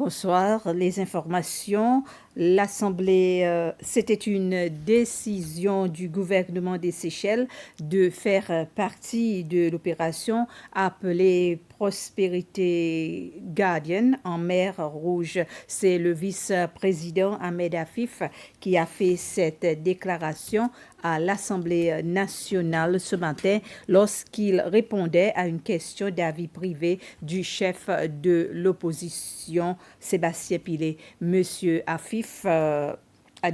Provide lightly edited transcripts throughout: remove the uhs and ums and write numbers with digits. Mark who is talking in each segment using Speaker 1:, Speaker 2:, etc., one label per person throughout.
Speaker 1: Bonsoir. Les informations. C'était une décision du gouvernement des Seychelles de faire partie de l'opération appelée Prosperity Guardian en mer Rouge. C'est le vice-président Ahmed Afif qui a fait cette déclaration à l'Assemblée nationale ce matin lorsqu'il répondait à une question d'avis privé du chef de l'opposition, Sébastien Pillet. Monsieur Afif a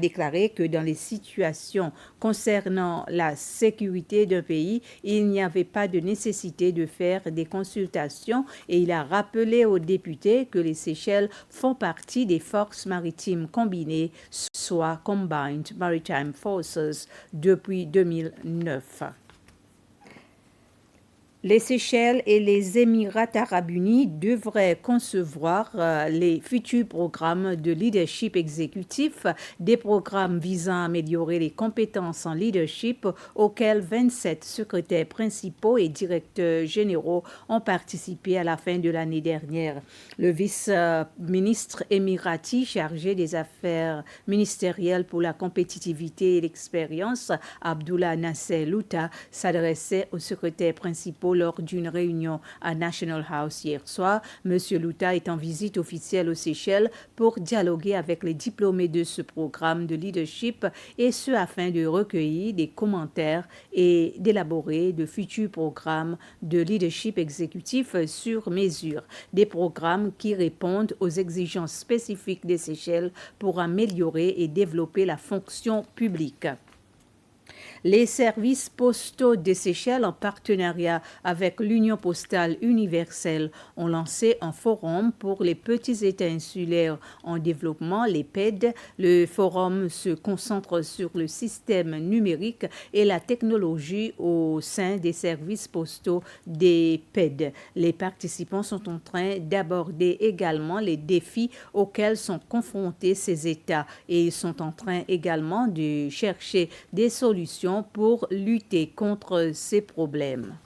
Speaker 1: déclaré que dans les situations concernant la sécurité d'un pays, il n'y avait pas de nécessité de faire des consultations et il a rappelé aux députés que les Seychelles font partie des forces maritimes combinées, soit Combined Maritime Forces, depuis 2009. Les Seychelles et les Émirats arabes unis devraient concevoir les futurs programmes de leadership exécutif, des programmes visant à améliorer les compétences en leadership auxquels 27 secrétaires principaux et directeurs généraux ont participé à la fin de l'année dernière. Le vice-ministre émirati chargé des affaires ministérielles pour la compétitivité et l'expérience, Abdullah Nasser Louta, s'adressait aux secrétaires principaux lors d'une réunion à National House hier soir. M. Louta est en visite officielle aux Seychelles pour dialoguer avec les diplômés de ce programme de leadership et ce afin de recueillir des commentaires et d'élaborer de futurs programmes de leadership exécutif sur mesure. Des programmes qui répondent aux exigences spécifiques des Seychelles pour améliorer et développer la fonction publique. Les services postaux des Seychelles, en partenariat avec l'Union postale universelle, ont lancé un forum pour les petits États insulaires en développement, les PED. Le forum se concentre sur le système numérique et la technologie au sein des services postaux des PED. Les participants sont en train d'aborder également les défis auxquels sont confrontés ces États et ils sont en train également de chercher des solutions pour lutter contre ces problèmes.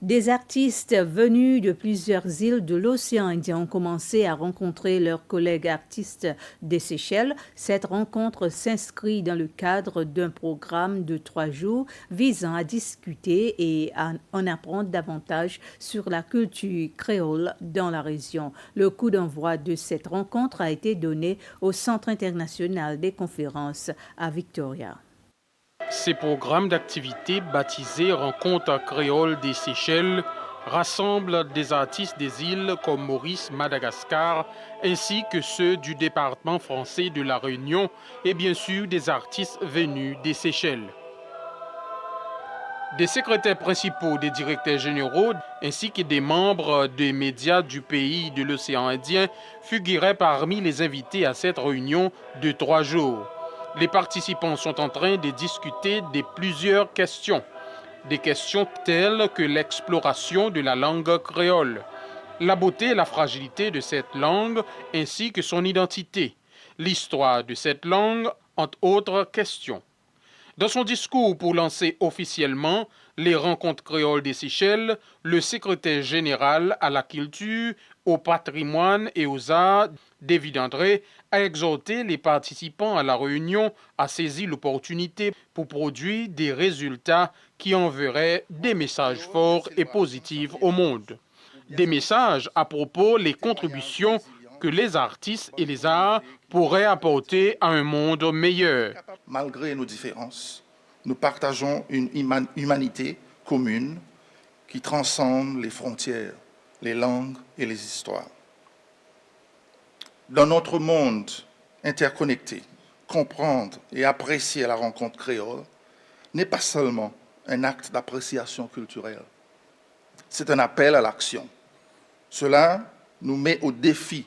Speaker 1: Des artistes venus de plusieurs îles de l'océan Indien ont commencé à rencontrer leurs collègues artistes des Seychelles. Cette rencontre s'inscrit dans le cadre d'un programme de 3 jours visant à discuter et à en apprendre davantage sur la culture créole dans la région. Le coup d'envoi de cette rencontre a été donné au Centre international des conférences à Victoria.
Speaker 2: Ces programmes d'activité baptisés Rencontres créoles des Seychelles rassemblent des artistes des îles comme Maurice, Madagascar, ainsi que ceux du département français de la Réunion et bien sûr des artistes venus des Seychelles. Des secrétaires principaux, des directeurs généraux, ainsi que des membres des médias du pays de l'océan Indien figuraient parmi les invités à cette réunion de 3 jours. Les participants sont en train de discuter de plusieurs questions. Des questions telles que l'exploration de la langue créole, la beauté et la fragilité de cette langue ainsi que son identité, l'histoire de cette langue, entre autres questions. Dans son discours pour lancer officiellement les rencontres créoles des Seychelles, le secrétaire général à la culture, au patrimoine et aux arts, David André, a exhorté les participants à la réunion à saisir l'opportunité pour produire des résultats qui enverraient des messages forts et positifs au monde. Des messages à propos des contributions que les artistes et les arts pourraient apporter à un monde meilleur.
Speaker 3: Malgré nos différences, nous partageons une humanité commune qui transcende les frontières, les langues et les histoires. Dans notre monde interconnecté, comprendre et apprécier la rencontre créole n'est pas seulement un acte d'appréciation culturelle, c'est un appel à l'action. Cela nous met au défi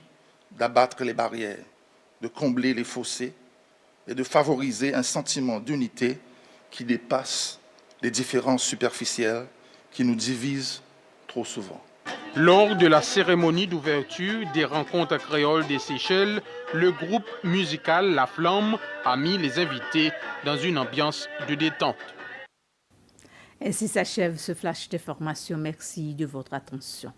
Speaker 3: d'abattre les barrières, de combler les fossés et de favoriser un sentiment d'unité qui dépasse les différences superficielles qui nous divisent trop souvent.
Speaker 2: Lors de la cérémonie d'ouverture des rencontres créoles des Seychelles, le groupe musical La Flamme a mis les invités dans une ambiance de détente.
Speaker 1: Ainsi s'achève ce flash d'information. Merci de votre attention.